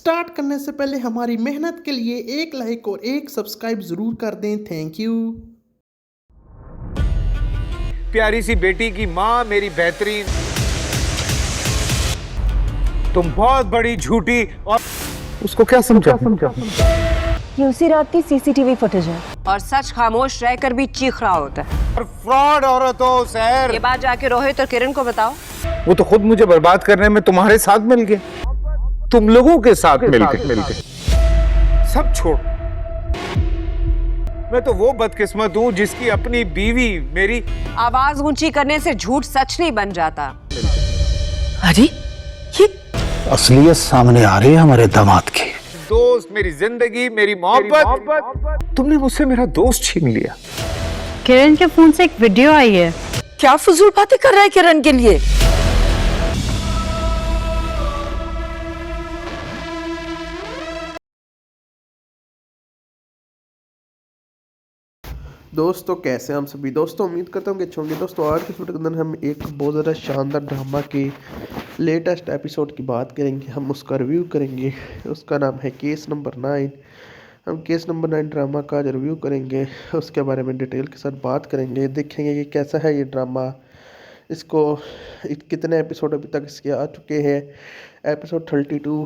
Start करने से पहले हमारी मेहनत के लिए एक लाइक और एक सब्सक्राइब ज़रूर कर दें। Thank you. प्यारी सी बेटी की माँ मेरी बेहतरीन, तुम बहुत बड़ी झूठी और उसको क्या समझा? ये उसी रात की सीसीटीवी फुटेज है और सच खामोश रहकर भी चीख रहा होता है। और फ्रॉड औरत हो सैर। ये बात जाके रोहित और किरण को बताओ। वो तो खुद मुझे बर्बाद करने में तुम्हारे साथ मिल गए, तुम लोगों के साथ मिल गए। सब छोड़, मैं तो वो बदकिस्मत हूँ जिसकी अपनी बीवी मेरी। आवाज ऊंची करने से झूठ सच नहीं बन जाता। अरे ये असलियत सामने आ रही है हमारे दामाद की। दोस्त, मेरी जिंदगी, मेरी मोहब्बत, तुमने मुझसे मेरा दोस्त छीन लिया। किरण के फोन से एक वीडियो आई है। क्या फजूल बातें कर रहा है किरण के लिए? दोस्तों कैसे हैं हम सभी दोस्तों, उम्मीद करता हूँ कि अच्छे होंगे। दोस्तों आज के वीडियो के अंदर हम एक बहुत ज़्यादा शानदार ड्रामा के लेटेस्ट एपिसोड की बात करेंगे। हम उसका रिव्यू करेंगे। उसका नाम है केस नंबर 9। हम केस नंबर 9 ड्रामा का जो रिव्यू करेंगे उसके बारे में डिटेल के साथ बात करेंगे। देखेंगे कि कैसा है ये ड्रामा, इसको कितने एपिसोड अभी तक इसके आ चुके हैं। एपिसोड 32,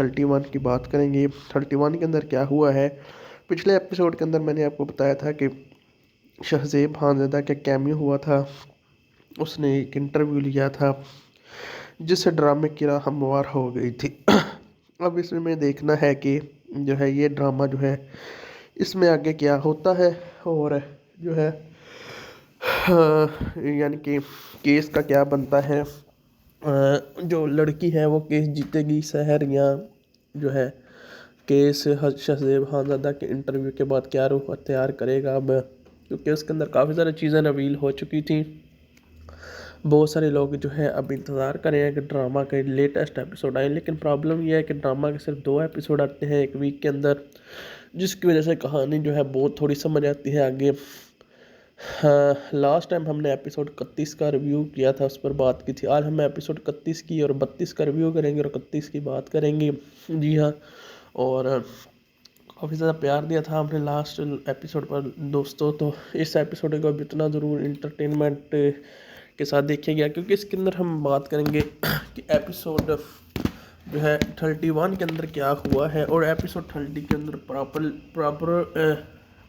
31 की बात करेंगे। 31 के अंदर क्या हुआ है। पिछले एपिसोड के अंदर मैंने आपको बताया था कि शहज़ेब खानज़ादा का कैमियो हुआ था। उसने एक इंटरव्यू लिया था जिससे ड्रामे की राह हमवार हो गई थी। अब इसमें देखना है कि जो है ये ड्रामा जो है इसमें आगे क्या होता है और जो है यानी कि केस का क्या बनता है। जो लड़की है वो केस जीतेगी सहर, या जो है केस शहज़ेब खानज़ादा के इंटरव्यू के बाद क्या रुख अख्तियार करेगा। अब क्योंकि उसके अंदर काफ़ी सारी चीज़ें रिवील हो चुकी थी। बहुत सारे लोग जो है अब इंतज़ार कर रहे हैं कि ड्रामा के लेटेस्ट एपिसोड आए, लेकिन प्रॉब्लम यह है कि ड्रामा के सिर्फ 2 एपिसोड आते हैं एक वीक के अंदर, जिसकी वजह से कहानी जो है बहुत थोड़ी समझ आती है आगे। हाँ, लास्ट टाइम हमने एपिसोड 31 का रिव्यू किया था, उस पर बात की थी। आज हम एपिसोड 31 की और 32 का रिव्यू करेंगे और 31 की बात करेंगे। जी हाँ, और काफ़ी ज़्यादा प्यार दिया था हमने लास्ट एपिसोड पर दोस्तों, तो इस एपिसोड को अब इतना ज़रूर इंटरटेनमेंट के साथ देखिएगा, क्योंकि इसके अंदर हम बात करेंगे कि एपिसोड जो है 31 के अंदर क्या हुआ है और एपिसोड 30 के अंदर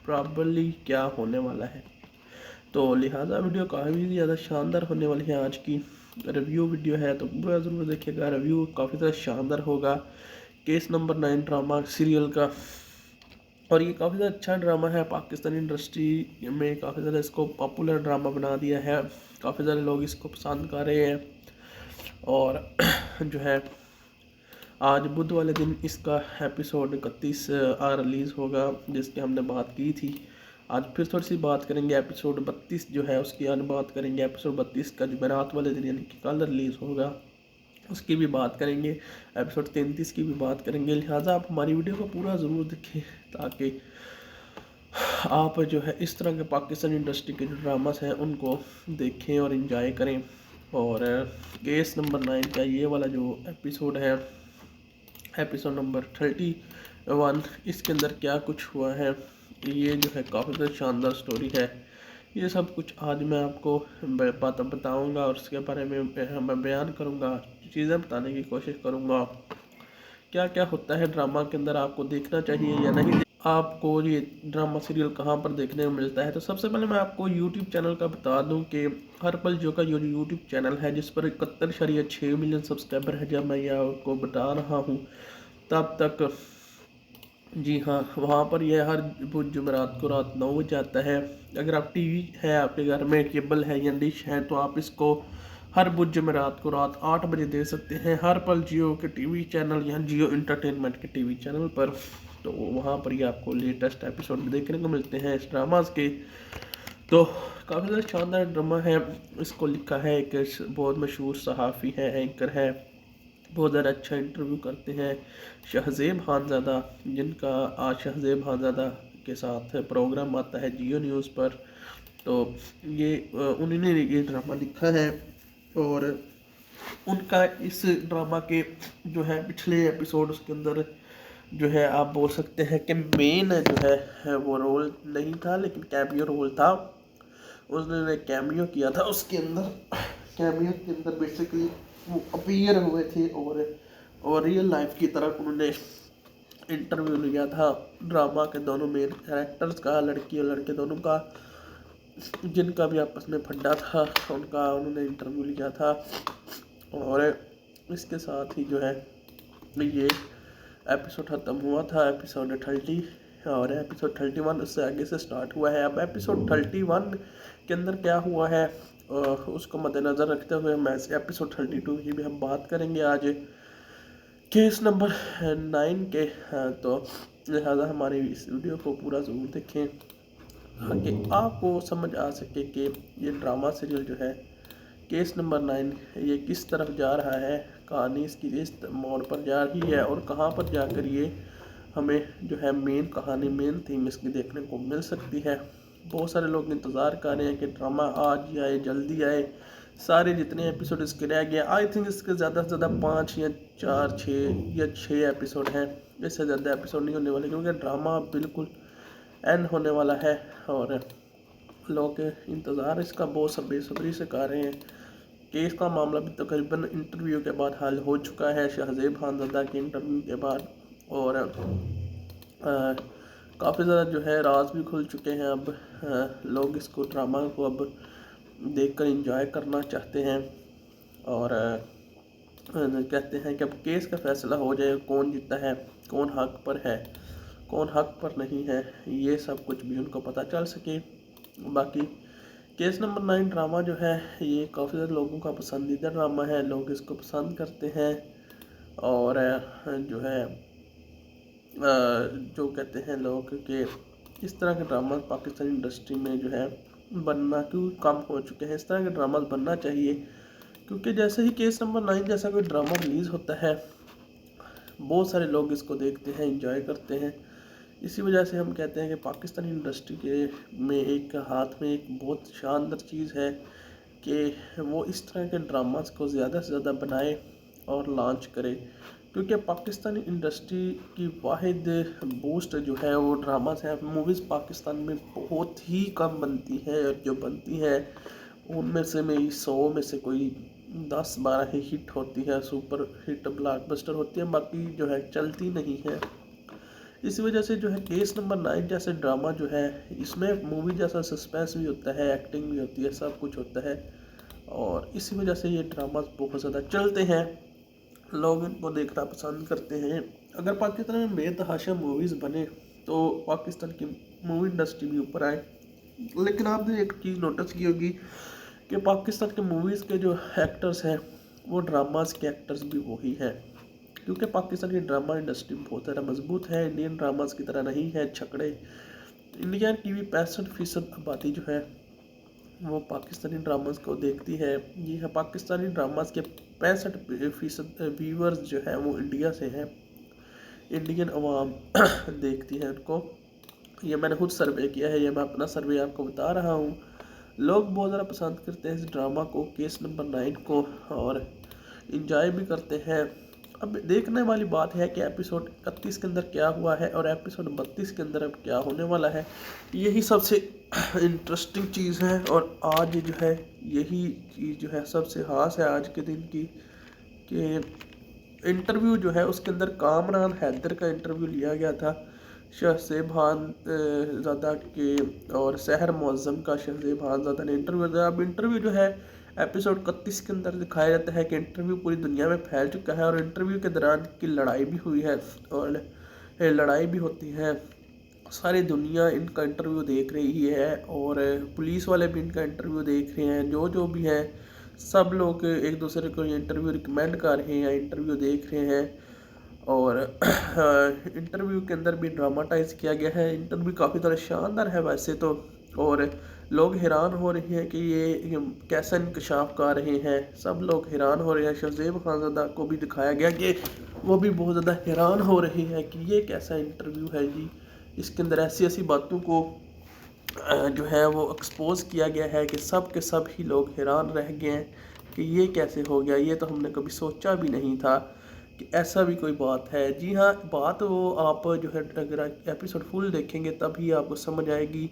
प्रॉपरली क्या होने वाला है। तो लिहाजा वीडियो काफ़ी ज़्यादा शानदार होने वाली है। आज की रिव्यू वीडियो है तो पूरा ज़रूर देखिएगा। रिव्यू काफ़ी ज़्यादा शानदार होगा केस नंबर 9 ड्रामा सीरियल का, और ये काफ़ी ज़्यादा अच्छा ड्रामा है। पाकिस्तानी इंडस्ट्री में काफ़ी ज़्यादा इसको पॉपुलर ड्रामा बना दिया है। काफ़ी सारे लोग इसको पसंद कर रहे हैं और जो है आज बुध वाले दिन इसका एपिसोड 31 रिलीज़ होगा, जिसकी हमने बात की थी। आज फिर थोड़ी सी बात करेंगे एपिसोड 32 जो है उसकी। आज बात करेंगे एपिसोड 32 का जो रात वाले दिन यानी कि कल रिलीज़ होगा, उसकी भी बात करेंगे। एपिसोड 33 की भी बात करेंगे। लिहाजा आप हमारी वीडियो को पूरा ज़रूर देखें ताकि आप जो है इस तरह के पाकिस्तानी इंडस्ट्री के जो ड्रामास हैं उनको देखें और इन्जॉय करें। और केस नंबर 9 का ये वाला जो एपिसोड है, एपिसोड नंबर 31, इसके अंदर क्या कुछ हुआ है, ये जो है काफ़ी ज़्यादा शानदार स्टोरी है। ये सब कुछ आज मैं आपको बात बताऊँगा और उसके बारे में मैं बयान करूँगा, चीज़ें बताने की कोशिश करूँगा। क्या क्या होता है ड्रामा के अंदर, आपको देखना चाहिए या नहीं, आपको ये ड्रामा सीरियल कहाँ पर देखने को मिलता है। तो सबसे पहले मैं आपको यूट्यूब चैनल का बता दूं कि हर पल जो का जो यूट्यूब चैनल है जिस पर 71.6 मिलियन सब्सक्राइबर है, जब मैं ये आपको बता रहा हूँ तब तक, जी हाँ, वहाँ पर यह हर जुमेरात को रात 9 बजे आता है। अगर आप टीवी है आपके घर में, केबल है या डिश है, तो आप इसको हर बुध जुमेरात को रात 8 बजे दे सकते हैं। हर पल जियो के टीवी चैनल या जियो इंटरटेनमेंट के टीवी चैनल पर, तो वहाँ पर ही आपको लेटेस्ट एपिसोड देखने को मिलते हैं इस ड्रामास के। तो काफ़ी ज़्यादा शानदार ड्रामा है। इसको लिखा है एक बहुत मशहूर सहाफ़ी है, एंकर है, बहुत ज़्यादा अच्छा इंटरव्यू करते हैं शहज़ेब खानज़ादा, जिनका आज शहज़ेब खानज़ादा के साथ प्रोग्राम आता है जियो न्यूज़ पर। तो ये उन्होंने ये ड्रामा लिखा है और उनका इस ड्रामा के जो है पिछले एपिसोड के अंदर जो है आप बोल सकते हैं कि मेन जो है वो रोल नहीं था, लेकिन कैमियो रोल था। उसने कैमियो किया था, उसके अंदर कैमियो के अंदर बेसिकली वो अपीयर हुए थे और रियल लाइफ की तरह उन्होंने इंटरव्यू लिया था ड्रामा के दोनों मेन कैरेक्टर्स का, लड़की और लड़के दोनों का, जिनका भी आपस में फड्डा था उनका उन्होंने इंटरव्यू लिया था। और इसके साथ ही जो है ये एपिसोड ख़त्म हुआ था, एपिसोड 30, और एपिसोड 31 उससे आगे से स्टार्ट हुआ है। अब एपिसोड 31 के अंदर क्या हुआ है उसको मद्देनज़र रखते हुए हम एपिसोड 32 की भी हम बात करेंगे आज, केस नंबर 9 के। तो लिहाजा हमारी इस वीडियो को पूरा ज़रूर देखें ताकि आपको समझ आ सके कि ये ड्रामा सीरियल जो है केस नंबर 9 ये किस तरफ जा रहा है, कहानी इसकी इस मोड़ पर जा रही है और कहाँ पर जाकर ये हमें जो है मेन कहानी, मेन थीम इसकी देखने को मिल सकती है। बहुत सारे लोग इंतज़ार कर रहे हैं कि ड्रामा आज ही आए, जल्दी आए, सारे जितने एपिसोड इसके रह गए, आई थिंक इसके ज़्यादा से ज़्यादा 5 या 4 6 या 6 एपिसोड हैं, इससे ज़्यादा एपिसोड नहीं होने वाले, क्योंकि ड्रामा बिल्कुल एंड होने वाला है और लोग इंतज़ार इसका बहुत बेसब्री से कर रहे हैं। केस का मामला भी तकरीबन इंटरव्यू के बाद हल हो चुका है, शहज़ेब खानज़ादा के इंटरव्यू के बाद, और काफ़ी ज़्यादा जो है राज भी खुल चुके हैं। अब लोग इसको ड्रामा को अब देखकर एंजॉय करना चाहते हैं और कहते हैं कि अब केस का फैसला हो जाए, कौन जीता है, कौन हक पर है, कौन हक पर नहीं है, ये सब कुछ भी उनको पता चल सके। बाकी केस नंबर 9 ड्रामा जो है ये काफ़ी ज़्यादा लोगों का पसंदीदा ड्रामा है, लोग इसको पसंद करते हैं और जो है जो कहते हैं लोग कि इस तरह के ड्रामा पाकिस्तानी इंडस्ट्री में जो है बनना क्यों कम हो चुके हैं, इस तरह के ड्रामा बनना चाहिए, क्योंकि जैसे ही केस नंबर 9 जैसा कोई ड्रामा रिलीज़ होता है बहुत सारे लोग इसको देखते हैं, एंजॉय करते हैं। इसी वजह से हम कहते हैं कि पाकिस्तानी इंडस्ट्री के में एक हाथ में एक बहुत शानदार चीज़ है कि वो इस तरह के ड्रामास को ज़्यादा से ज़्यादा बनाए और लॉन्च करे, क्योंकि पाकिस्तानी इंडस्ट्री की वाहिद बूस्ट जो है वो ड्रामास है। मूवीज़ पाकिस्तान में बहुत ही कम बनती है और जो बनती है उनमें से 100 में से कोई 10-12 ही हिट होती है, सुपर हिट ब्लॉकबस्टर होती है, बाकी जो है चलती नहीं है। इसी वजह से जो है केस नंबर 9 जैसे ड्रामा जो है इसमें मूवी जैसा सस्पेंस भी होता है, एक्टिंग भी होती है, सब कुछ होता है और इसी वजह से ये ड्रामा बहुत ज़्यादा चलते हैं, लोग इनको देखना पसंद करते हैं। अगर पाकिस्तान में बेतहाशा मूवीज़ बने तो पाकिस्तान की मूवी इंडस्ट्री भी ऊपर आए, लेकिन आपने एक चीज़ नोटिस की होगी कि पाकिस्तान के मूवीज़ के जो एक्टर्स हैं वो ड्रामास के एक्टर्स भी वही हैं, क्योंकि पाकिस्तान की ड्रामा इंडस्ट्री बहुत ज़्यादा मजबूत है, इंडियन ड्रामास की तरह नहीं है छकड़े। इंडियन टीवी 65% आबादी जो है वो पाकिस्तानी ड्रामास को देखती है। ये है पाकिस्तानी ड्रामास के 65% व्यूवर्स जो है वो इंडिया से हैं, इंडियन अवाम देखती है उनको। ये मैंने खुद सर्वे किया है, ये मैं अपना सर्वे आपको बता रहा हूँ। लोग बहुत ज़्यादा पसंद करते हैं इस ड्रामा को, केस नंबर 9 को, और इंजॉय भी करते हैं। अब देखने वाली बात है कि एपिसोड 31 के अंदर क्या हुआ है और एपिसोड 32 के अंदर अब क्या होने वाला है, यही सबसे इंटरेस्टिंग चीज़ है। और आज जो है यही चीज़ जो है सबसे ख़ास है आज के दिन की, कि इंटरव्यू जो है उसके अंदर कामरान हैदर का इंटरव्यू लिया गया था शहज़ेब खानज़ादा के और सहर मुअज़्ज़म का शहज़ेब खानज़ादा ने इंटरव्यू दिया। अब इंटरव्यू जो है एपिसोड 31 के अंदर दिखाया जाता है कि इंटरव्यू पूरी दुनिया में फैल चुका है और इंटरव्यू के दौरान की लड़ाई भी हुई है और लड़ाई भी होती है, सारी दुनिया इनका इंटरव्यू देख रही है और पुलिस वाले भी इनका इंटरव्यू देख रहे हैं, जो भी हैं सब लोग एक दूसरे को इंटरव्यू रिकमेंड कर रहे हैं, इंटरव्यू देख रहे हैं और इंटरव्यू के अंदर भी ड्रामाटाइज किया गया है। इंटरव्यू काफ़ी ज़्यादा शानदार है वैसे तो, और लोग हैरान हो रहे हैं कि ये कैसा इंकशाफ कर रहे हैं, सब लोग हैरान हो रहे हैं। शहज़ेब खानज़ादा को भी दिखाया गया कि वो भी बहुत ज़्यादा हैरान हो रहे हैं कि ये कैसा इंटरव्यू है जी, इसके अंदर ऐसी ऐसी बातों को जो है वो एक्सपोज किया गया है कि सब के सब ही लोग हैरान रह गए हैं کہ یہ کیسے ہو گیا، یہ تو ہم نے کبھی سوچا بھی نہیں تھا کہ ایسا بھی کوئی بات ہے۔ جی ہاں، بات وہ آپ جو ہے اگر ایپیسوڈ فل دیکھیں گے تب ہی آپ کو سمجھ آئے گی،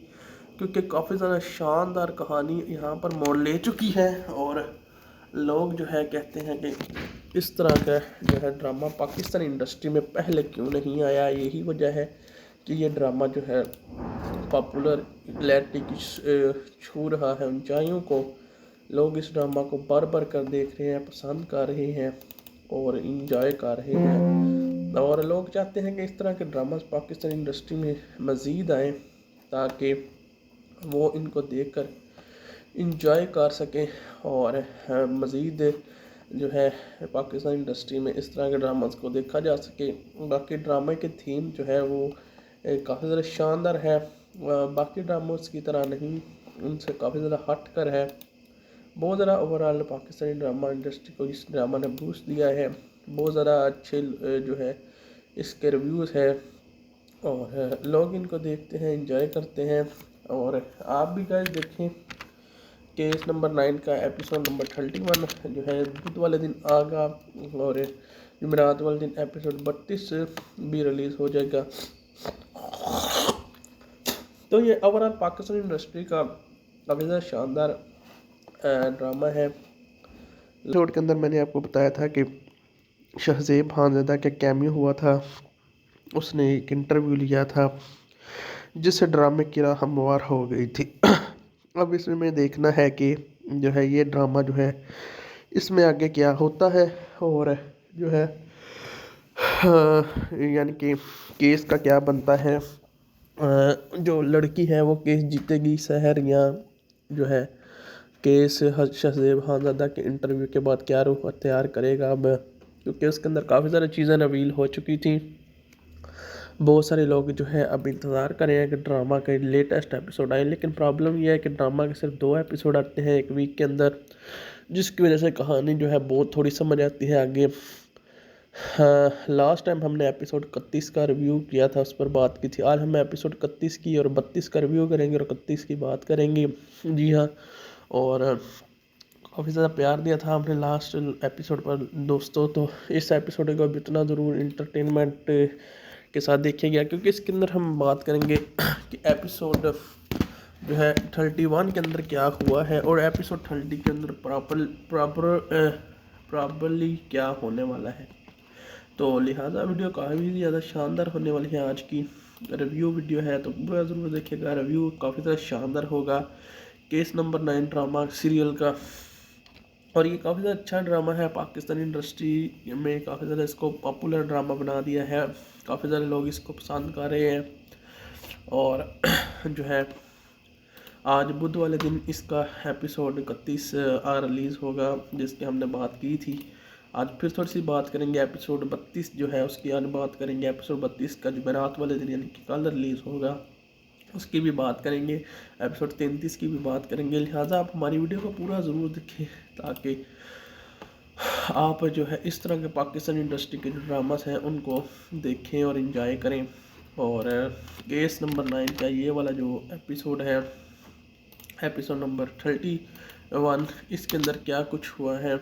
کیونکہ کافی زیادہ شاندار کہانی یہاں پر موڑ لے چکی ہے، اور لوگ جو ہے کہتے ہیں کہ اس طرح کا جو ہے ڈرامہ پاکستانی انڈسٹری میں پہلے کیوں نہیں آیا۔ یہی وجہ ہے کہ یہ ڈرامہ جو ہے پاپولرٹی کی چھو رہا ہے اونچائیوں کو۔ لوگ اس ڈرامہ کو بار بار کر دیکھ رہے ہیں، پسند کر رہے ہیں اور انجوائے کر رہے ہیں، اور لوگ چاہتے ہیں کہ اس طرح کے ڈراماز پاکستانی انڈسٹری میں مزید آئیں تاکہ وہ ان کو دیکھ کر انجوائے کر سکیں، اور مزید جو ہے پاکستانی انڈسٹری میں اس طرح کے ڈراماز کو دیکھا جا سکے۔ باقی ڈرامے کے تھیم جو ہے وہ کافی زیادہ شاندار ہے، باقی ڈراموز کی طرح نہیں، ان سے کافی زیادہ ہٹ کر ہے۔ بہت زیادہ اوورآل پاکستانی ڈرامہ انڈسٹری کو اس ڈرامہ نے بوسٹ دیا ہے، بہت زیادہ اچھے جو ہے اس کے ریویوز ہے، اور لوگ ان کو دیکھتے ہیں، انجوائے کرتے ہیں۔ اور آپ بھی گائز دیکھیں کیس نمبر 9 کا ایپیسوڈ نمبر 31 جو ہے بدھ والے دن آگا، اور جمعرات والے دن ایپیسوڈ 32 بھی ریلیز ہو جائے گا۔ تو یہ اوورآل پاکستانی انڈسٹری کا کافی زیادہ شاندار ڈرامہ ہے۔ ایپیسوڈ کے اندر میں نے آپ کو بتایا تھا کہ شہزیب خانزادہ کا کیمیو ہوا تھا، اس نے ایک انٹرویو لیا تھا جس سے ڈرامے کی راہ ہموار ہو گئی تھی۔ اب اس میں دیکھنا ہے کہ جو ہے یہ ڈرامہ جو ہے اس میں آگے کیا ہوتا ہے، اور جو ہے یعنی کہ کیس کا کیا بنتا ہے۔ جو لڑکی ہے وہ کیس جیتے گی سحر، یا جو ہے کیس شہزیب خانزادہ کے انٹرویو کے بعد کیا روح اختیار کرے گا اب، کیونکہ اس کے اندر کافی ساری چیزیں ریویل ہو چکی تھیں۔ بہت سارے لوگ جو ہے اب انتظار کریں ہیں کہ ڈرامہ کا لیٹسٹ ایپیسوڈ آئے، لیکن پرابلم یہ ہے کہ ڈرامہ کے صرف 2 ایپیسوڈ آتے ہیں ایک ویک کے اندر، جس کی وجہ سے کہانی جو ہے بہت تھوڑی سمجھ آتی ہے آگے۔ لاسٹ ٹائم ہم نے ایپیسوڈ 31 کا ریویو کیا تھا، اس پر بات کی تھی۔ آج ہم ایپیسوڈ 31 کی اور 32 کا ریویو کریں گے اور 31 کی بات کریں گے۔ جی ہاں، اور کافی زیادہ پیار دیا تھا ہم نے لاسٹ ایپیسوڈ پر دوستوں، تو اس ایپیسوڈ کو اب اتنا ضرور انٹرٹینمنٹ کے ساتھ دیکھا گیا، کیونکہ اس کے اندر ہم بات کریں گے کہ ایپیسوڈ جو ہے 31 کے اندر کیا ہوا ہے، اور ایپیسوڈ 30 کے اندر پرابلی کیا ہونے والا ہے۔ تو لہٰذا ویڈیو کافی زیادہ شاندار ہونے والی ہے، آج کی ریویو ویڈیو ہے تو پورا ضرور دیکھیے گا۔ ریویو کافی زیادہ شاندار ہوگا کیس نمبر 9 ڈرامہ سیریل کا، اور یہ کافی زیادہ اچھا ڈرامہ ہے۔ پاکستانی انڈسٹری میں کافی زیادہ اس کو پاپولر ڈرامہ بنا دیا ہے، کافی زیادہ لوگ اس کو پسند کر رہے ہیں، اور جو ہے آج بدھ والے دن اس کا ایپیسوڈ 31 ریلیز ہوگا، جس کی ہم نے بات کی تھی۔ آج پھر تھوڑی سی بات کریں گے ایپیسوڈ 32 جو ہے اس کی، آج بات کریں گے ایپیسوڈ 32 کا جمعرات والے دن یعنی کہ کل ریلیز ہوگا، اس کی بھی بات کریں گے۔ ایپیسوڈ 33 کی بھی بات کریں گے، لہٰذا آپ ہماری ویڈیو کو پورا ضرور دیکھیں تاکہ آپ جو ہے اس طرح کے پاکستانی انڈسٹری کے جو ڈراماز ہیں ان کو دیکھیں اور انجوائے کریں۔ اور کیس نمبر 9 کا یہ والا جو ایپیسوڈ ہے، ایپیسوڈ نمبر 31، اس کے اندر کیا کچھ ہوا ہے،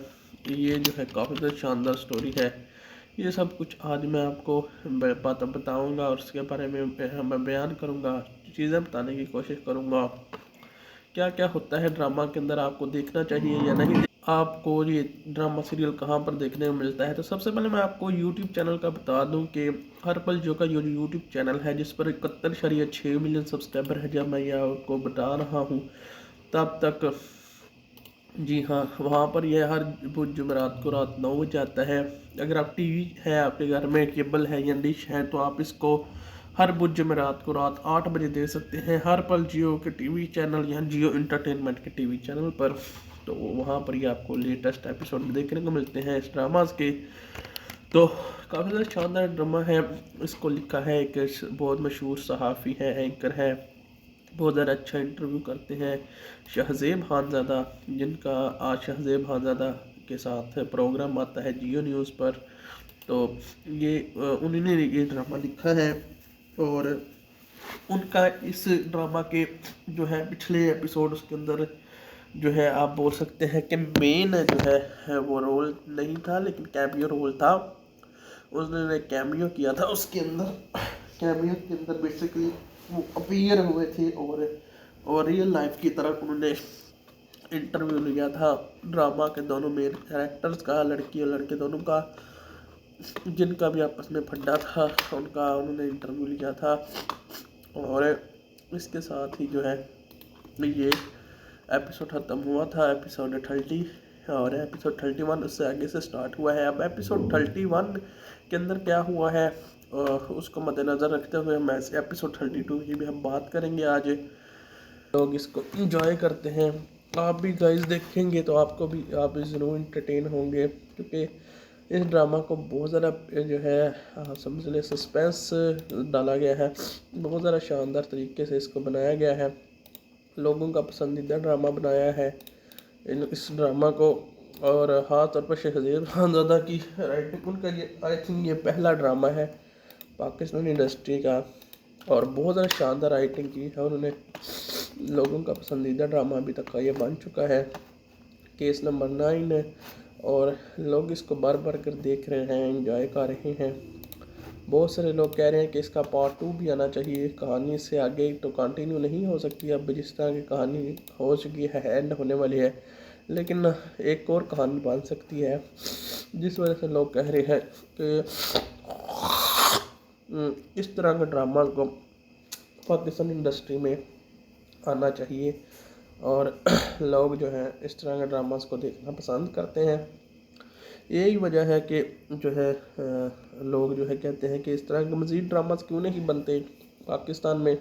یہ جو ہے کافی زیادہ شاندار سٹوری ہے۔ یہ سب کچھ آج میں آپ کو بتاؤں گا، اور اس کے بارے میں میں بیان کروں گا، چیزیں بتانے کی کوشش کروں گا، کیا کیا ہوتا ہے ڈرامہ کے اندر، آپ کو دیکھنا چاہیے یا نہیں، آپ کو یہ ڈرامہ سیریل کہاں پر دیکھنے میں ملتا ہے۔ تو سب سے پہلے میں آپ کو یوٹیوب چینل کا بتا دوں کہ ہر پل جو کا یوٹیوب چینل ہے، جس پر 71.6 ملین سبسکرائبر ہے، جب میں یہ آپ کو بتا رہا ہوں تب تک، جی ہاں، وہاں پر یہ ہر جمعرات کو رات 9 بجے آتا ہے۔ اگر آپ ٹی وی ہے آپ کے گھر میں، کیبل ہے یا ڈش ہے، تو آپ اس کو ہر جمعرات کو رات 8 بجے دے سکتے ہیں، ہر پل جیو کے ٹی وی چینل یا جیو انٹرٹینمنٹ کے ٹی وی چینل پر، تو وہاں پر یہ آپ کو لیٹسٹ ایپیسوڈ دیکھنے کو ملتے ہیں اس ڈراماز کے۔ تو کافی زیادہ شاندار ڈرامہ ہے، اس کو لکھا ہے ایک بہت مشہور صحافی ہے، اینکر ہے، بہت زیادہ اچھا انٹرویو کرتے ہیں شہزیب خانزادہ، جن کا آج شہزیب خانزادہ کے ساتھ پروگرام آتا ہے جیو نیوز پر۔ تو یہ انہوں نے یہ ڈرامہ لکھا ہے، اور ان کا اس ڈرامہ کے جو ہے پچھلے ایپیسوڈ اس کے اندر جو ہے آپ بول سکتے ہیں کہ مین جو ہے وہ رول نہیں تھا لیکن کیمیو رول تھا. اس نے کیمیو کیا تھا. اس کے اندر بیسیکلی وہ اپیئر ہوئے تھے اور ریئل لائف کی طرح انہوں نے انٹرویو لیا تھا ڈرامہ کے دونوں مین کیریکٹرز کا, لڑکی اور لڑکے دونوں کا, جن کا بھی آپس میں پھڈا تھا ان کا انہوں نے انٹرویو لیا تھا. اور اس کے ساتھ ہی جو ہے یہ ایپیسوڈ ختم ہوا تھا, ایپیسوڈ 30, اور ایپیسوڈ 31 اس سے آگے سے سٹارٹ ہوا ہے. اب ایپیسوڈ 31 کے اندر کیا ہوا ہے اس کو مد نظر رکھتے ہوئے میں ایپیسوڈ 32 کی بھی ہم بات کریں گے. آج لوگ اس کو انجوائے کرتے ہیں, آپ بھی گائز دیکھیں گے تو آپ بھی ضرور انٹرٹین ہوں گے, کیونکہ اس ڈرامہ کو بہت زیادہ جو ہے سمجھ لیں سسپینس ڈالا گیا ہے. بہت زیادہ شاندار طریقے سے اس کو بنایا گیا ہے, لوگوں کا پسندیدہ ڈرامہ بنایا ہے اس ڈرامہ کو. اور خاص طور پر شہزیب خانزادہ کی رائٹنگ, ان کا یہ آئی تھنک یہ پہلا ڈرامہ ہے پاکستانی انڈسٹری کا, اور بہت زیادہ شاندار رائٹنگ کی ہے انہوں نے. لوگوں کا پسندیدہ ڈرامہ ابھی تک کا یہ بن چکا ہے, کیس نمبر 9, اور لوگ اس کو بار بار کر دیکھ رہے ہیں, انجوائے کر رہے ہیں. بہت سارے لوگ کہہ رہے ہیں کہ اس کا پارٹ 2 بھی آنا چاہیے. کہانی سے آگے تو کنٹینیو نہیں ہو سکتی, اب جس طرح کی کہانی ہو چکی ہے اینڈ ہونے والی ہے, لیکن ایک اور کہانی بن سکتی ہے, جس وجہ سے لوگ کہہ رہے ہیں کہ اس طرح کے ڈرامہ کو پاکستانی انڈسٹری میں آنا چاہیے. اور لوگ جو ہیں اس طرح کے ڈراماز کو دیکھنا پسند کرتے ہیں. یہی وجہ ہے کہ جو ہے لوگ جو ہے کہتے ہیں کہ اس طرح کے مزید ڈراماز کیوں نہیں بنتے پاکستان میں.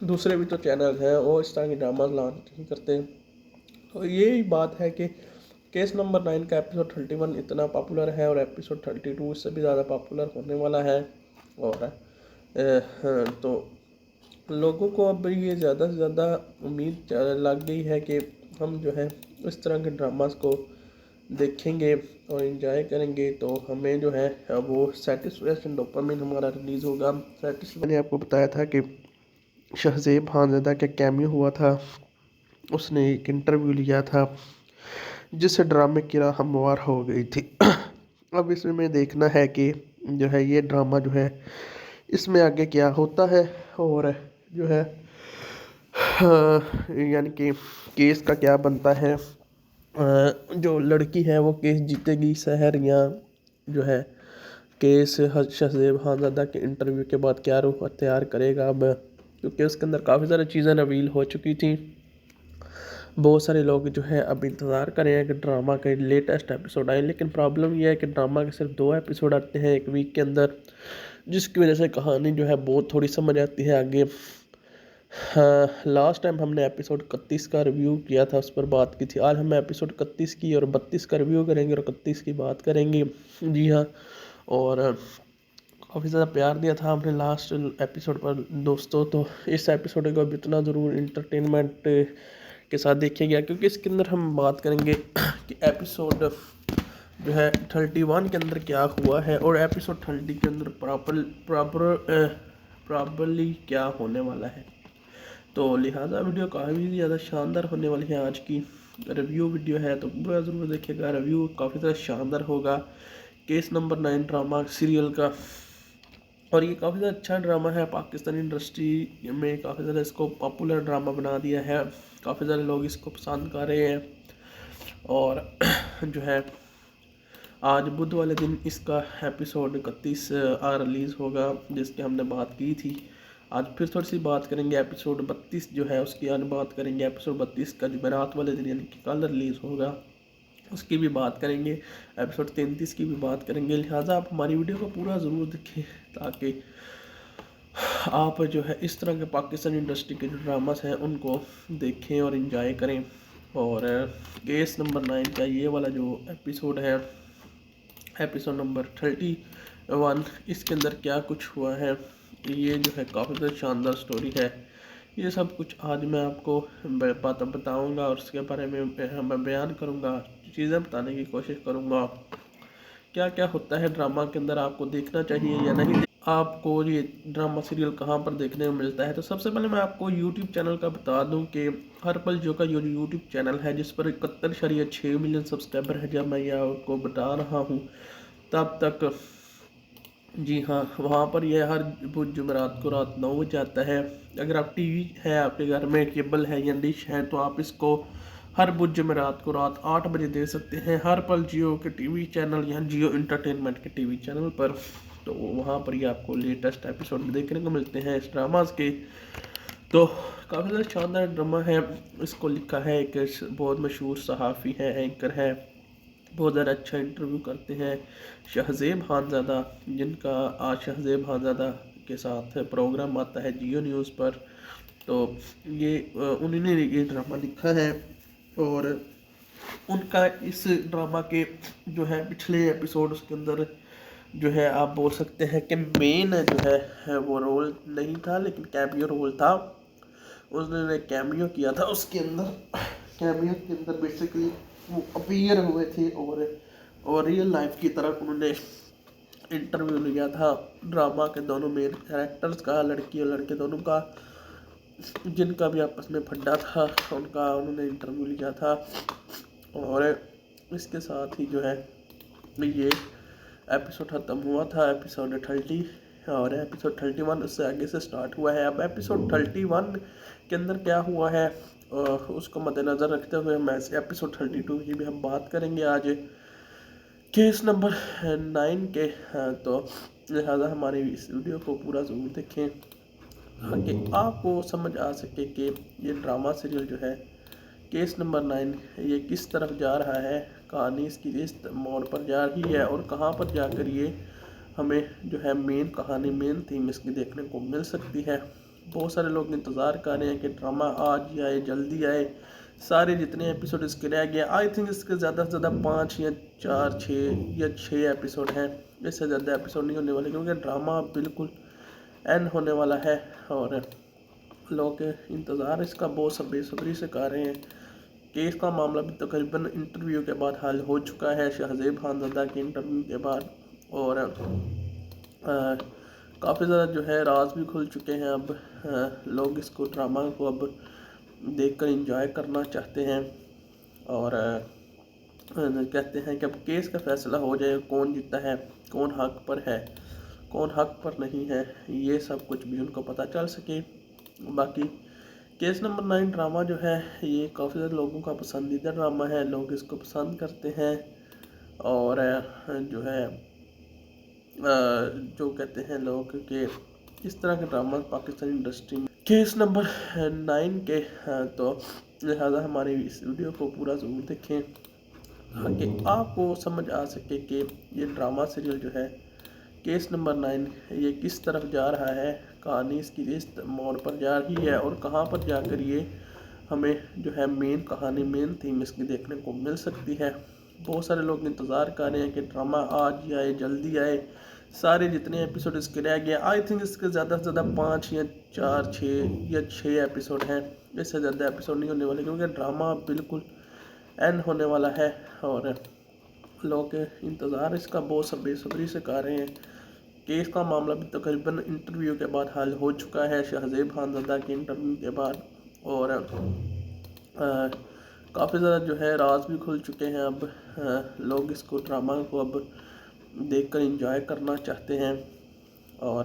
دوسرے بھی تو چینل ہیں وہ اس طرح کے ڈراماز لانچ نہیں کرتے. تو یہی بات ہے کہ کیس نمبر 9 کا ایپیسوڈ 31 اتنا پاپولر ہے, اور ایپیسوڈ 32 اس سے بھی زیادہ پاپولر ہونے والا ہے. اور تو لوگوں کو اب یہ زیادہ سے زیادہ امید لگ گئی ہے کہ ہم جو ہے اس طرح کے ڈراماز کو دیکھیں گے اور انجوائے کریں گے, تو ہمیں جو ہے وہ سیٹسفیکشن ڈوپامین ہمارا ریلیز ہوگا. میں نے آپ کو بتایا تھا کہ شہزیب خانزادہ کا کیمیو ہوا تھا, اس نے ایک انٹرویو لیا تھا جس سے ڈرامے کی راہ ہموار ہو گئی تھی. اب اس میں دیکھنا ہے کہ جو ہے یہ ڈرامہ جو ہے اس میں آگے کیا ہوتا ہے, اور جو ہے یعنی کہ کیس کا کیا بنتا ہے. جو لڑکی ہے وہ کیس جیتے گی سحر, یا جو ہے کیس شہزیب خانزادہ کے انٹرویو کے بعد کیا روح اختیار کرے گا. اب کیونکہ اس کے اندر کافی ساری چیزیں ریویل ہو چکی تھیں, بہت سارے لوگ جو ہے اب انتظار کر رہے ہیں کہ ڈرامہ کے لیٹسٹ ایپیسوڈ آئیں, لیکن پرابلم یہ ہے کہ ڈرامہ کے صرف 2 ایپیسوڈ آتے ہیں ایک ویک کے اندر, جس کی وجہ سے کہانی جو ہے بہت تھوڑی سمجھ آتی ہے آگے. لاسٹ ٹائم ہم نے ایپیسوڈ 31 کا ریویو کیا تھا, اس پر بات کی تھی. آج ہم ایپیسوڈ 31 کی اور 32 کا ریویو کریں گے اور 31 کی بات کریں گے. جی ہاں, اور کافی زیادہ پیار دیا تھا ہم نے لاسٹ ایپیسوڈ پر دوستوں, تو اس ایپیسوڈ کو اب اتنا ضرور انٹرٹینمنٹ کے ساتھ دیکھیں گے, کیونکہ اس کے اندر ہم بات کریں گے کہ ایپیسوڈ جو ہے 31 کے اندر کیا ہوا ہے, اور ایپیسوڈ 30 کے اندر پرابرلی کیا ہونے والا ہے. تو لہٰذا ویڈیو کافی زیادہ شاندار ہونے والی ہے. آج کی ریویو ویڈیو ہے تو پورا ضرور دیکھیے گا, ریویو کافی زیادہ شاندار ہوگا کیس نمبر 9 ڈرامہ سیریل کا. اور یہ کافی زیادہ اچھا ڈرامہ ہے, پاکستانی انڈسٹری میں کافی زیادہ اس کو پاپولر ڈرامہ بنا دیا ہے, کافی سارے لوگ اس کو پسند کر رہے ہیں. اور جو ہے آج بدھ والے دن اس کا ایپیسوڈ 31 ریلیز ہوگا, جس کی ہم نے بات کی تھی. آج پھر تھوڑی سی بات کریں گے ایپیسوڈ 32 جو ہے اس کی, آج بات کریں گے ایپیسوڈ 32 کا جمعرات والے دن یعنی کہ کل ریلیز ہوگا, اس کی بھی بات کریں گے. ایپیسوڈ 33 کی بھی بات کریں گے. لہٰذا آپ ہماری ویڈیو کو پورا ضرور دیکھیں تاکہ آپ جو ہے اس طرح کے پاکستانی انڈسٹری کے جو ڈراماز ہیں ان کو دیکھیں اور انجوائے کریں. اور کیس نمبر 9 کا یہ والا جو ایپیسوڈ ہے, ایپیسوڈ نمبر 31, اس کے اندر کیا کچھ ہوا ہے, یہ جو ہے کافی زیادہ شاندار سٹوری ہے. یہ سب کچھ آج میں آپ کو بتاؤں گا, اور اس کے بارے میں بیان کروں گا, چیزیں بتانے کی کوشش کروں گا. کیا کیا ہوتا ہے ڈرامہ کے اندر, آپ کو دیکھنا چاہیے یا نہیں. आपको ये ड्रामा सीरियल कहाँ पर देखने को मिलता है। तो सबसे पहले मैं आपको यूट्यूब चैनल का बता दूं कि हर पल जो का ये यूट्यूब चैनल है जिस पर 71.6 मिलियन सब्सक्राइबर है, जब मैं यह आपको बता रहा हूँ तब तक, जी हाँ, वहाँ पर यह हर बुध जुमेरात को रात 9 बजे आता है। अगर आप टीवी है आपके घर में, केबल है या डिश है, तो आप इसको हर बुध जुमेरात को रात 8 बजे दे सकते हैं, हर पल जियो के टीवी चैनल या जियो इंटरटेनमेंट के टीवी चैनल पर। तो वहाँ पर ही आपको लेटेस्ट एपिसोड देखने को मिलते हैं इस ड्रामास के। तो काफ़ी ज़्यादा शानदार ड्रामा है। इसको लिखा है एक बहुत मशहूर सहाफ़ी है, एंकर है, बहुत ज़्यादा अच्छा इंटरव्यू करते हैं शहज़ेब खानज़ादा, जिनका आज शहज़ेब खानज़ादा के साथ प्रोग्राम आता है जियो न्यूज़ पर। तो ये उन्होंने ये ड्रामा लिखा है और उनका इस ड्रामा के जो है पिछले एपिसोड उसके अंदर जो है आप बोल सकते हैं कि मेन जो है वो रोल नहीं था, लेकिन कैमियो रोल था। उसने कैमियो किया था, उसके अंदर कैमियो के अंदर बेसिकली वो अपीयर हुए थे और रियल लाइफ की तरह उन्होंने इंटरव्यू लिया था ड्रामा के दोनों मेन कैरेक्टर्स का, लड़की और लड़के दोनों का, जिनका भी आपस में फड्डा था उनका उन्होंने इंटरव्यू लिया था। और इसके साथ ही जो है ये एपिसोड ख़त्म हुआ था, एपिसोड 30, और एपिसोड 31 उससे आगे से स्टार्ट हुआ है। अब एपिसोड 31 के अंदर क्या हुआ है उसको मद्देनज़र रखते हुए मैं एपिसोड 32 की भी हम बात करेंगे आज, केस नंबर 9 के। तो लिहाजा हमारी इस वीडियो को पूरा ज़रूर देखें ताकि आपको समझ आ सके कि ये ड्रामा सीरियल जो है केस नंबर 9 ये किस तरफ जा रहा है, कहानी इसकी इस मोड़ पर जा रही है और कहाँ पर जाकर ये हमें जो है मेन कहानी, मेन थीम इसकी देखने को मिल सकती है। बहुत सारे लोग इंतज़ार कर रहे हैं कि ड्रामा आज ही आए, जल्दी आए, सारे जितने एपिसोड इसके रह गए, आई थिंक इसके ज़्यादा से ज़्यादा 5 या 4 6 या 6 एपिसोड हैं, इससे ज़्यादा एपिसोड नहीं होने वाले, क्योंकि ड्रामा बिल्कुल एंड होने वाला है और लोग इंतज़ार इसका बहुत बेसब्री से कर रहे हैं। केस का मामला भी तकरीबन इंटरव्यू के बाद हल हो चुका है, शहज़ेब खानज़ादा के इंटरव्यू के बाद, और काफ़ी ज़्यादा जो है राज भी खुल चुके हैं। अब लोग इसको ड्रामा को अब देखकर एंजॉय करना चाहते हैं और कहते हैं कि अब केस का फैसला हो जाए, कौन जीता है, कौन हक पर है, कौन हक पर नहीं है, ये सब कुछ भी उनको पता चल सके। बाकी केस नंबर 9 ड्रामा जो है ये काफ़ी ज़्यादा लोगों का पसंदीदा ड्रामा है, लोग इसको पसंद करते हैं और जो है जो कहते हैं लोग कि इस तरह के ड्रामा पाकिस्तानी इंडस्ट्री में केस नंबर 9 के। तो लिहाजा हमारी इस वीडियो को पूरा ज़रूर देखें ताकि आपको समझ आ सके कि ये ड्रामा सीरियल जो है केस नंबर 9 ये किस तरफ जा रहा है, कहानी इसकी इस मोड़ पर जा रही है और कहाँ पर जाकर ये हमें जो है मेन कहानी, मेन थीम इसकी देखने को मिल सकती है। बहुत सारे लोग इंतज़ार कर रहे हैं कि ड्रामा आज ही आए, जल्दी आए, सारे जितने एपिसोड इसके रह गए, आई थिंक इसके ज़्यादा से ज़्यादा 5 या 4 6 या 6 एपिसोड हैं, इससे ज़्यादा एपिसोड नहीं होने वाले, क्योंकि ड्रामा बिल्कुल एंड होने वाला है और लोग इंतज़ार इसका बहुत बेसब्री से कर रहे हैं। केस का मामला भी तकरीबन इंटरव्यू के बाद हल हो चुका है, शहज़ेब खानज़ादा के इंटरव्यू के बाद, और काफ़ी ज़्यादा जो है राज भी खुल चुके हैं। अब लोग इसको ड्रामा को अब देखकर एंजॉय करना चाहते हैं और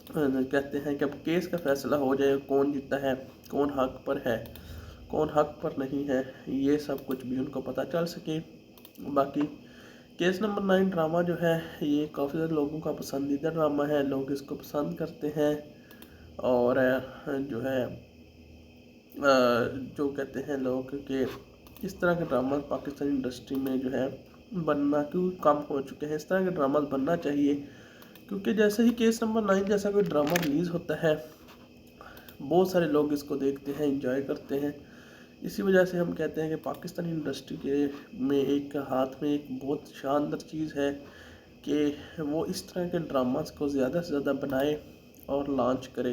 कहते हैं कि अब केस का फैसला हो जाए, कौन जीता है, कौन हक पर है, कौन हक पर नहीं है, ये सब कुछ भी उनको पता चल सके। बाकी केस नंबर 9 ड्रामा जो है ये काफ़ी ज़्यादा लोगों का पसंदीदा ड्रामा है, लोग इसको पसंद करते हैं और जो है जो कहते हैं लोग कि इस तरह के ड्रामा पाकिस्तानी इंडस्ट्री में जो है बनना क्यों कम हो चुके हैं, इस तरह के ड्रामा बनना चाहिए, क्योंकि जैसे ही केस नंबर 9 जैसा कोई ड्रामा रिलीज़ होता है बहुत सारे लोग इसको देखते हैं, एंजॉय करते हैं। इसी वजह से हम कहते हैं कि पाकिस्तानी इंडस्ट्री के में एक हाथ में एक बहुत शानदार चीज़ है कि वो इस तरह के ड्रामास को ज़्यादा से ज़्यादा बनाए और लॉन्च करे,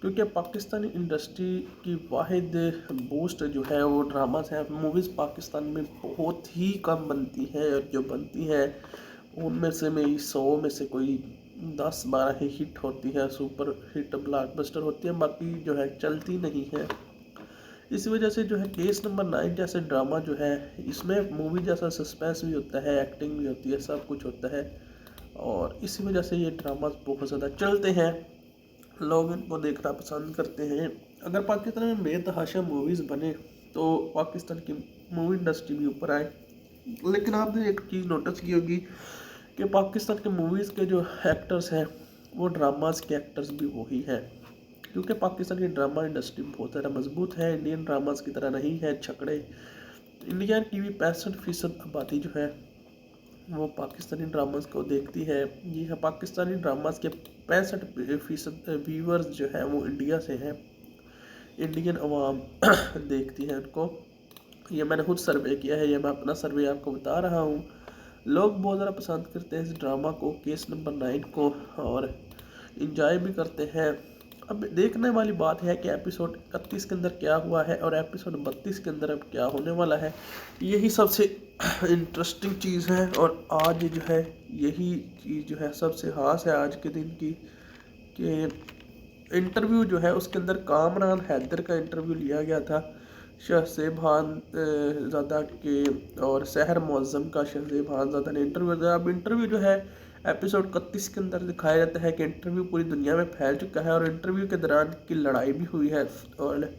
क्योंकि पाकिस्तानी इंडस्ट्री की वाहिद बूस्ट जो है वो ड्रामास है। मूवीज़ पाकिस्तान में बहुत ही कम बनती हैं और जो बनती हैं उनमें से मेरी 100 में से कोई 10-12 ही हिट होती है, सुपर हिट ब्लॉकबस्टर होती है, बाकी जो है चलती नहीं है। इसी वजह से जो है केस नंबर 9 जैसे ड्रामा जो है, इसमें मूवी जैसा सस्पेंस भी होता है, एक्टिंग भी होती है, सब कुछ होता है, और इसी वजह से ये ड्रामा बहुत ज़्यादा चलते हैं, लोग इनको देखना पसंद करते हैं। अगर पाकिस्तान में बेतहाशा मूवीज़ बने तो पाकिस्तान की मूवी इंडस्ट्री भी ऊपर आए। लेकिन आपने एक चीज़ नोटिस की होगी कि पाकिस्तान के मूवीज़ के जो एक्टर्स हैं वो ड्रामाज के एक्टर्स भी वही हैं, क्योंकि पाकिस्तान की ड्रामा इंडस्ट्री बहुत ज़्यादा मजबूत है, इंडियन ड्रामाज की तरह नहीं है छकड़े। इंडियन की भी 65% आबादी जो है वो पाकिस्तानी ड्रामास को देखती है। जी हाँ, पाकिस्तानी ड्रामास के 65% व्यूवर्स जो है वो इंडिया से हैं, इंडियन अवाम देखती है उनको। ये मैंने खुद सर्वे किया है, ये मैं अपना सर्वे आपको बता रहा हूँ। लोग बहुत ज़्यादा पसंद करते हैं इस ड्रामा को, केस नंबर 9 को, और इंजॉय भी करते हैं। अब देखने वाली बात है कि एपिसोड 31 के अंदर क्या हुआ है और एपिसोड 32 के अंदर अब क्या होने वाला है। यही सबसे इंटरेस्टिंग चीज़ है, और आज जो है यही चीज़ जो है सबसे खास है आज के दिन की, कि इंटरव्यू जो है उसके अंदर कामरान हैदर का इंटरव्यू लिया गया था शहज़ेब खान ज़ादा के, और सहर मुअज़्ज़म का शहज़ेब खान ज़ादा ने इंटरव्यू दिया। अब इंटरव्यू जो है एपिसोड 31 के अंदर दिखाया जाता है कि इंटरव्यू पूरी दुनिया में फैल चुका है, और इंटरव्यू के दौरान की लड़ाई भी हुई है, और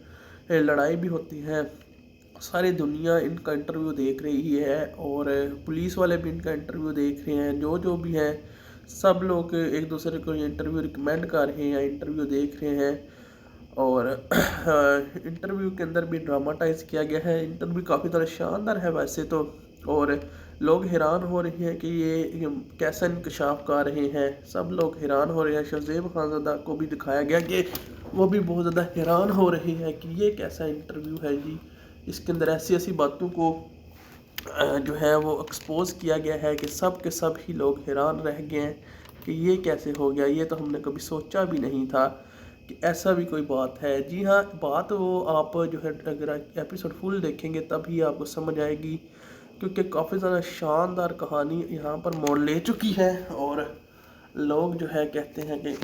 लड़ाई भी होती है, सारी दुनिया इनका इंटरव्यू देख रही है, और पुलिस वाले भी इनका इंटरव्यू देख रहे हैं, जो भी है सब लोग एक दूसरे को ये इंटरव्यू रिकमेंड कर रहे हैं, इंटरव्यू देख रहे हैं। और इंटरव्यू के अंदर भी ड्रामाटाइज किया गया है। इंटरव्यू काफ़ी ज़्यादा शानदार है वैसे तो, और लोग हैरान हो रहे हैं कि ये कैसा इंकशाफ कर रहे हैं, सब लोग हैरान हो रहे हैं। शहज़ेब खानज़ादा को भी दिखाया गया कि वो भी बहुत ज़्यादा हैरान हो रहे हैं कि ये कैसा इंटरव्यू है जी, इसके अंदर ऐसी ऐसी बातों को जो है वो एक्सपोज किया गया है कि सब के सब ही लोग हैरान रह गए हैं कि ये कैसे हो गया, ये तो हमने कभी सोचा भी नहीं था कि ऐसा भी कोई बात है। जी हाँ, बात वो आप जो है अगर एपिसोड फुल देखेंगे तभी आपको समझ आएगी, क्योंकि काफ़ी ज़्यादा शानदार कहानी यहाँ पर मोड़ ले चुकी है, और लोग जो है कहते हैं कि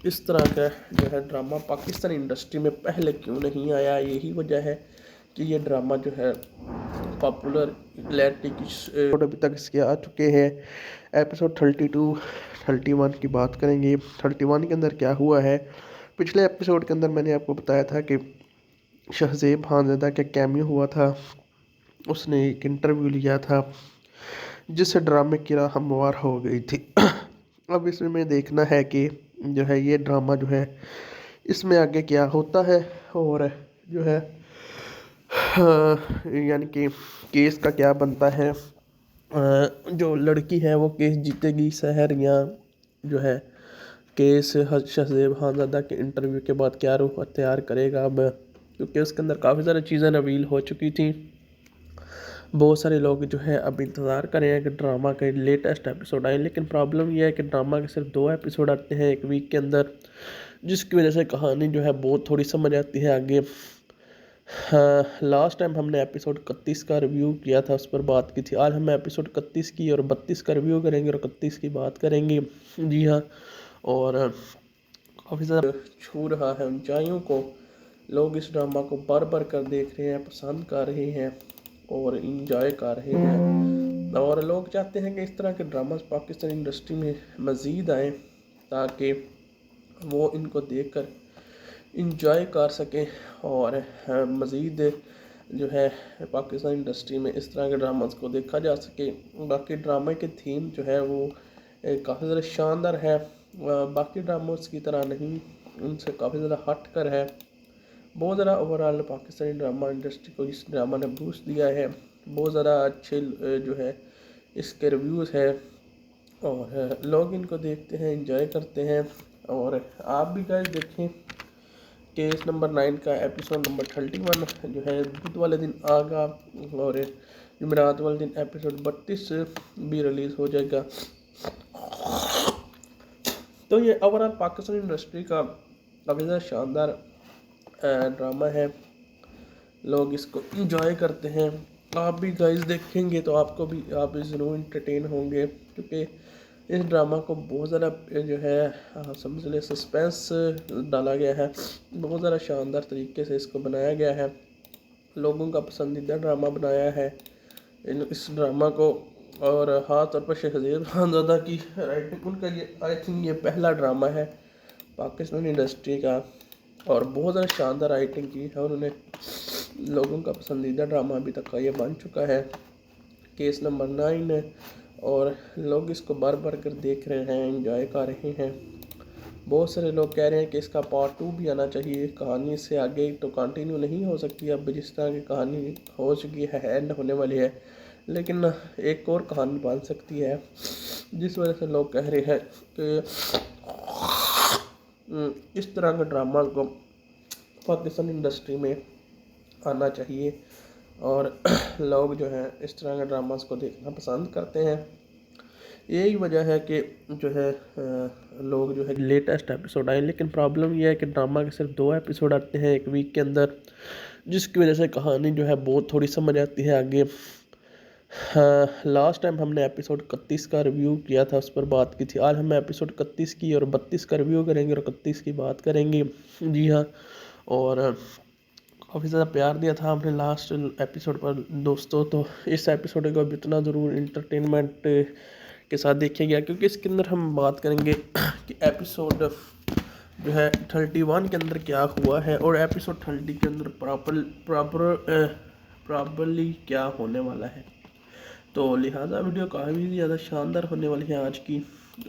इस तरह का जो है ड्रामा पाकिस्तानी इंडस्ट्री में पहले क्यों नहीं आया। यही वजह है कि ये ड्रामा जो है पॉपुलरिटी की अभी तक इसके आ चुके हैं। एपिसोड 32, 31 की बात करेंगे। 31 के अंदर क्या हुआ है, पिछले एपिसोड के अंदर मैंने आपको बताया था कि शहज़ेब खानज़ादा का कैमियो हुआ था, उसने एक इंटरव्यू लिया था जिससे ड्रामे की राह हमवार हो गई थी। अब इसमें देखना है कि जो है ये ड्रामा जो है इसमें आगे क्या होता है, और जो है यानी कि केस का क्या बनता है। जो लड़की है वो केस जीतेगी सहर, या जो है केस शहज़ेब खानज़ादा के इंटरव्यू के बाद क्या रुख अख्तियार करेगा। अब क्योंकि उसके अंदर काफ़ी सारी चीज़ें रिवील हो चुकी थी, बहुत सारे लोग जो है अब इंतज़ार कर रहे हैं कि ड्रामा के लेटेस्ट एपिसोड आए। लेकिन प्रॉब्लम यह है कि ड्रामा के सिर्फ 2 एपिसोड आते हैं एक वीक के अंदर, जिसकी वजह से कहानी जो है बहुत थोड़ी समझ आती है आगे। लास्ट टाइम हमने एपिसोड 31 का रिव्यू किया था, उस पर बात की थी। आज हम एपिसोड 31 की और 32 का रिव्यू करेंगे और 31 की बात करेंगे। जी हाँ, और काफ़ी ज़्यादा छू रहा है ऊंचाइयों को, लोग इस ड्रामा को बार बार कर देख रहे हैं, पसंद कर रहे हैं और इंजॉय कर रहे हैं, और लोग चाहते हैं कि इस तरह के ड्रामास पाकिस्तानी इंडस्ट्री में मज़ीद आएँ ताकि वो इनको देखकर इंजॉय कर सकें, और मज़ीद जो है पाकिस्तान इंडस्ट्री में इस तरह के ड्रामास को देखा जा सके। बाकी ड्रामे की थीम जो है वो काफ़ी ज़्यादा शानदार है, बाकी ड्रामोस की तरह नहीं, उनसे काफ़ी ज़्यादा हट कर है। बहुत ज़्यादा ओवरऑल पाकिस्तानी ड्रामा इंडस्ट्री को इस ड्रामा ने बूस्ट दिया है, बहुत ज़्यादा अच्छे जो है इसके रिव्यूज़ है, और लोग इनको देखते हैं, एंजॉय करते हैं। और आप भी गाइस देखें केस नंबर 9 का एपिसोड नंबर 31 जो है बुध वाले दिन आगा, और जुमेरात वाले दिन एपिसोड 32 भी रिलीज़ हो जाएगा। तो ये ओवरऑल पाकिस्तानी इंडस्ट्री का काफ़ी ज़्यादा शानदार ड्रामा है, लोग इसको इंजॉय करते हैं। आप भी गाइस देखेंगे तो आपको भी आप ज़रूर इंटरटेन होंगे, क्योंकि इस ड्रामा को बहुत ज़्यादा जो है समझ लें सस्पेंस डाला गया है, बहुत ज़्यादा शानदार तरीके से इसको बनाया गया है, लोगों का पसंदीदा ड्रामा बनाया है इस ड्रामा को। और ख़ास तौर पर शहज़ेब खानज़ादा की राइटिंग, उनका ये आई थिंक ये पहला ड्रामा है पाकिस्तानी इंडस्ट्री का, और बहुत ज़्यादा शानदार राइटिंग की है उन्होंने। लोगों का पसंदीदा ड्रामा अभी तक का ये बन चुका है, केस नंबर 9, और लोग इसको बार बार कर देख रहे हैं, एंजॉय कर रहे हैं। बहुत सारे लोग कह रहे हैं कि इसका पार्ट 2 भी आना चाहिए, कहानी से आगे तो कंटिन्यू नहीं हो सकती अब, जिस तरह की कहानी हो चुकी है, एंड होने वाली है, लेकिन एक और कहानी बन सकती है, जिस वजह से लोग कह रहे हैं कि इस तरह का ड्रामा को पाकिस्तान इंडस्ट्री में आना चाहिए, और लोग जो हैं इस तरह के ड्रामास को देखना पसंद करते हैं। यही वजह है कि जो है लोग जो है लेटेस्ट एपिसोड आए, लेकिन प्रॉब्लम यह है कि ड्रामा के सिर्फ 2 एपिसोड आते हैं एक वीक के अंदर, जिसकी वजह से कहानी जो है बहुत थोड़ी समझ आती है आगे। लास्ट टाइम हमने एपिसोड 31 का रिव्यू किया था, उस पर बात की थी। आज हम एपिसोड 31 की और 32 का रिव्यू करेंगे और 31 की बात करेंगे। जी हाँ, और काफ़ी ज़्यादा प्यार दिया था हमने लास्ट एपिसोड पर दोस्तों, तो इस एपिसोड को भी इतना ज़रूर इंटरटेनमेंट के साथ देखिए गया, क्योंकि इसके अंदर हम बात करेंगे कि एपिसोड जो है 31 के अंदर क्या हुआ है, और एपिसोड 30 के अंदर प्रॉपरली क्या होने वाला है। तो लिहाजा वीडियो काफ़ी ज़्यादा शानदार होने वाली है। आज की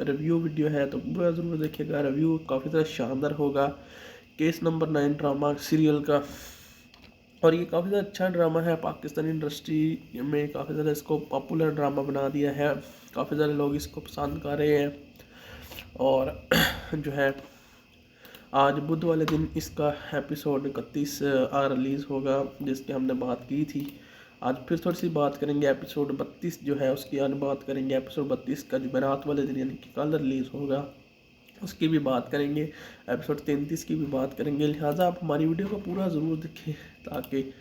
रिव्यू वीडियो है तो पूरा ज़रूर देखिएगा, रिव्यू काफ़ी ज़्यादा शानदार होगा केस नंबर 9 ड्रामा सीरियल का। और ये काफ़ी ज़्यादा अच्छा ड्रामा है, पाकिस्तानी इंडस्ट्री में काफ़ी ज़्यादा इसको पॉपुलर ड्रामा बना दिया है, काफ़ी ज़्यादा लोग इसको पसंद कर रहे हैं। और जो है आज बुध वाले दिन इसका एपिसोड 31 रिलीज़ होगा, जिसकी हमने बात की थी। आज फिर थोड़ी सी बात करेंगे एपिसोड 32 जो है उसकी, आज बात करेंगे एपिसोड 32 का जो रात वाले दिन यानी कि कल रिलीज़ होगा, उसकी भी बात करेंगे। एपिसोड 33 की भी बात करेंगे। लिहाजा आप हमारी वीडियो को पूरा ज़रूर देखें, ताकि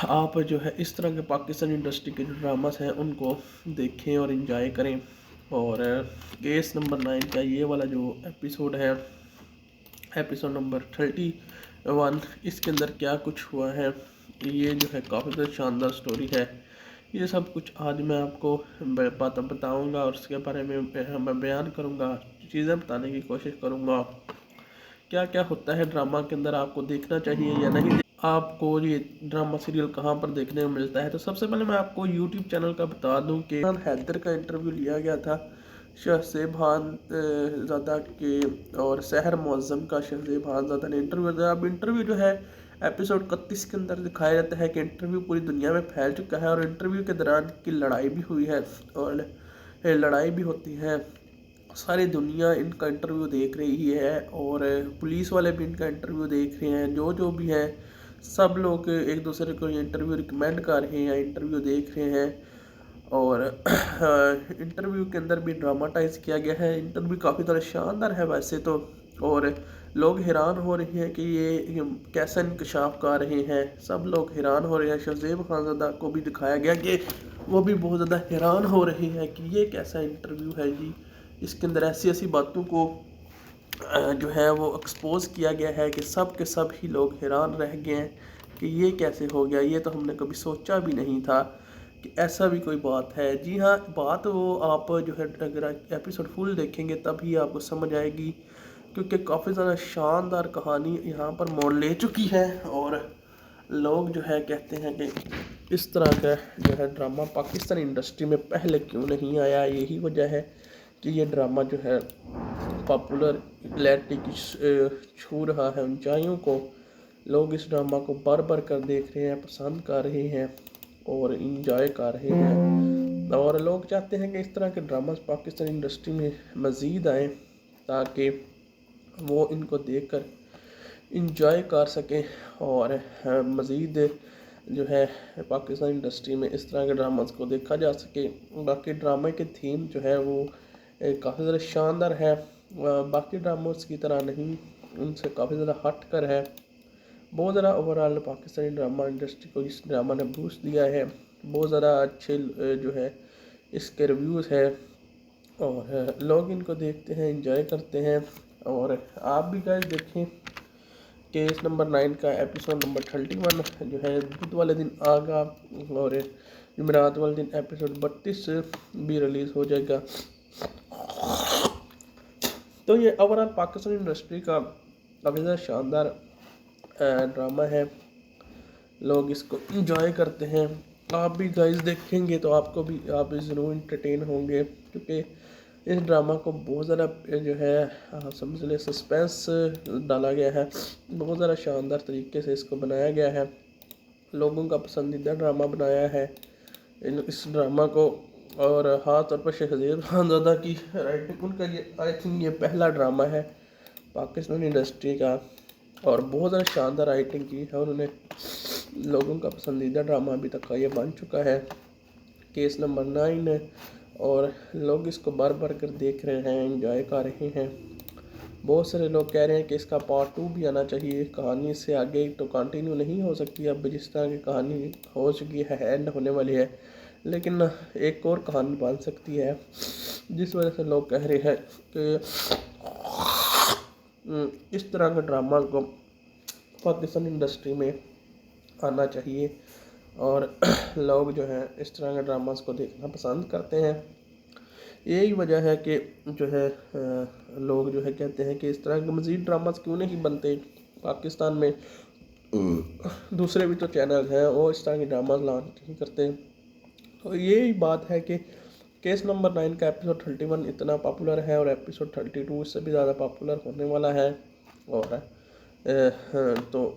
आप जो है इस तरह के पाकिस्तानी इंडस्ट्री के जो ड्रामास हैं उनको देखें और इन्जॉय करें। और केस नंबर 9 का ये वाला जो एपिसोड है, एपिसोड नंबर 31, इसके अंदर क्या कुछ हुआ है, ये जो है काफ़ी ज़्यादा शानदार स्टोरी है। ये सब कुछ आज मैं आपको बात बताऊँगा और उसके बारे में मैं बयान करूँगा, चीज़ें बताने की कोशिश करूँगा। क्या क्या होता है ड्रामा के अंदर, आपको देखना चाहिए या नहीं, आपको ये ड्रामा सीरियल कहाँ पर देखने को मिलता है। तो सबसे पहले मैं आपको यूट्यूब चैनल का बता दूं कि हैदर का इंटरव्यू लिया गया था शहज़ेब खानज़ादा के, और सहर मुअज़्ज़म का शहज़ेब खानज़ादा ने इंटरव्यू दिया। अब इंटरव्यू जो है एपिसोड 31 के अंदर दिखाया जाता है कि इंटरव्यू पूरी दुनिया में फैल चुका है, और इंटरव्यू के दौरान की लड़ाई भी हुई है, और लड़ाई भी होती है। सारी दुनिया इनका इंटरव्यू देख रही है, और पुलिस वाले भी इनका इंटरव्यू देख रहे हैं। जो भी है सब लोग एक दूसरे को ये इंटरव्यू रिकमेंड कर रहे हैं, इंटरव्यू देख रहे हैं। और इंटरव्यू के अंदर भी ड्रामाटाइज किया गया है। इंटरव्यू काफ़ी ज़्यादा शानदार है वैसे तो, और लोग हैरान हो रहे हैं कि ये कैसा इंकशाफ कर रहे हैं, सब लोग हैरान हो रहे हैं। शहज़ेब खानज़ादा को भी दिखाया गया कि वो भी बहुत ज़्यादा हैरान हो रहे हैं कि ये कैसा इंटरव्यू है जी, इसके अंदर ऐसी ऐसी बातों को जो है वो एक्सपोज़ किया गया है कि सब के सब ही लोग हैरान रह गए हैं कि ये कैसे हो गया, ये तो हमने कभी सोचा भी नहीं था कि ऐसा भी कोई बात है। जी हाँ, बात वो आप जो है अगर एपिसोड फुल देखेंगे तभी आपको समझ आएगी, क्योंकि काफ़ी ज़्यादा शानदार कहानी यहाँ पर मोड़ ले चुकी है। और लोग जो है कहते हैं कि इस तरह का जो है ड्रामा पाकिस्तानी इंडस्ट्री में पहले क्यों नहीं आया। यही वजह है कि ये ड्रामा जो है पॉपुलरिटी की छू रहा है ऊंचाइयों को। लोग इस ड्रामा को बार बार कर देख रहे हैं, पसंद कर रहे हैं और इंजॉय कर रहे हैं। और लोग चाहते हैं कि इस तरह के ड्रामास पाकिस्तानी इंडस्ट्री में मज़ीद आएँ, ताकि वो इनको देखकर इंजॉय कर सकें और मज़ीद जो है पाकिस्तान इंडस्ट्री में इस तरह के ड्रामास को देखा जा सके। बाकी ड्रामे की थीम जो है वो काफ़ी ज़्यादा शानदार है, बाकी ड्रामोस की तरह नहीं, उनसे काफ़ी ज़्यादा हट कर है। बहुत ज़्यादा ओवरऑल पाकिस्तानी ड्रामा इंडस्ट्री को इस ड्रामा ने बूस्ट दिया है। बहुत ज़्यादा अच्छे जो है इसके रिव्यूज़ है, اور لوگ ان کو دیکھتے ہیں، انجوائے کرتے ہیں، اور آپ بھی گائز دیکھیں کیس نمبر 9 کا ایپیسوڈ نمبر 31 جو ہے بدھ والے دن آگا، اور جمعرات والے دن ایپیسوڈ 32 بھی ریلیز ہو جائے گا۔ تو یہ اوورال پاکستانی انڈسٹری کا کافی زیادہ شاندار ڈرامہ ہے، لوگ اس کو انجوائے کرتے ہیں۔ آپ بھی گائز دیکھیں گے تو آپ بھی ضرور انٹرٹین ہوں گے، کیونکہ اس ڈرامہ کو بہت زیادہ جو ہے سمجھ لیں سسپینس ڈالا گیا ہے، بہت زیادہ شاندار طریقے سے اس کو بنایا گیا ہے، لوگوں کا پسندیدہ ڈرامہ بنایا ہے اس ڈرامہ کو۔ اور خاص طور پر شہزاد خانزادہ کی رائٹنگ، ان کا یہ آئی تھنک یہ پہلا ڈرامہ ہے پاکستانی انڈسٹری کا، اور بہت زیادہ شاندار رائٹنگ کی ہے انہوں نے، لوگوں کا پسندیدہ ڈرامہ ابھی تک کا یہ بن چکا ہے کیس نمبر 9، اور لوگ اس کو بار بار کر دیکھ رہے ہیں، انجوائے کر رہے ہیں۔ بہت سارے لوگ کہہ رہے ہیں کہ اس کا پارٹ 2 بھی آنا چاہیے، کہانی سے آگے تو کنٹینیو نہیں ہو سکتی، اب جس طرح کی کہانی ہو چکی ہے اینڈ ہونے والی ہے، لیکن ایک اور کہانی بن سکتی ہے، جس وجہ سے لوگ کہہ رہے ہیں کہ اس طرح کا ڈرامہ کو پاکستانی انڈسٹری میں آنا چاہیے، اور لوگ جو ہیں اس طرح کے ڈراماز کو دیکھنا پسند کرتے ہیں۔ یہی وجہ ہے کہ جو ہے لوگ جو ہے کہتے ہیں کہ اس طرح کے مزید ڈراماز کیوں نہیں بنتے پاکستان میں، دوسرے بھی تو چینل ہیں وہ اس طرح کے ڈراماز لانچ نہیں کرتے۔ تو یہی بات ہے کہ کیس نمبر 9 کا ایپیسوڈ 31 اتنا پاپولر ہے، اور ایپیسوڈ 32 اس سے بھی زیادہ پاپولر ہونے والا ہے، اور تو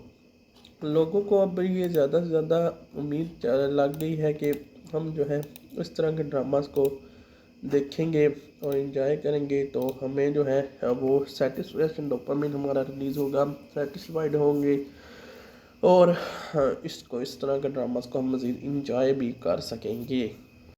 لوگوں کو اب یہ زیادہ سے زیادہ امید لگ گئی ہے کہ ہم جو ہے اس طرح کے ڈراماز کو دیکھیں گے اور انجوائے کریں گے، تو ہمیں جو ہے وہ سیٹسفیکشن ڈوپامین ہمارا ریلیز ہوگا، سیٹسفائیڈ ہوں گے، اور اس طرح کے ڈراماز کو ہم مزید انجوائے بھی کر سکیں گے۔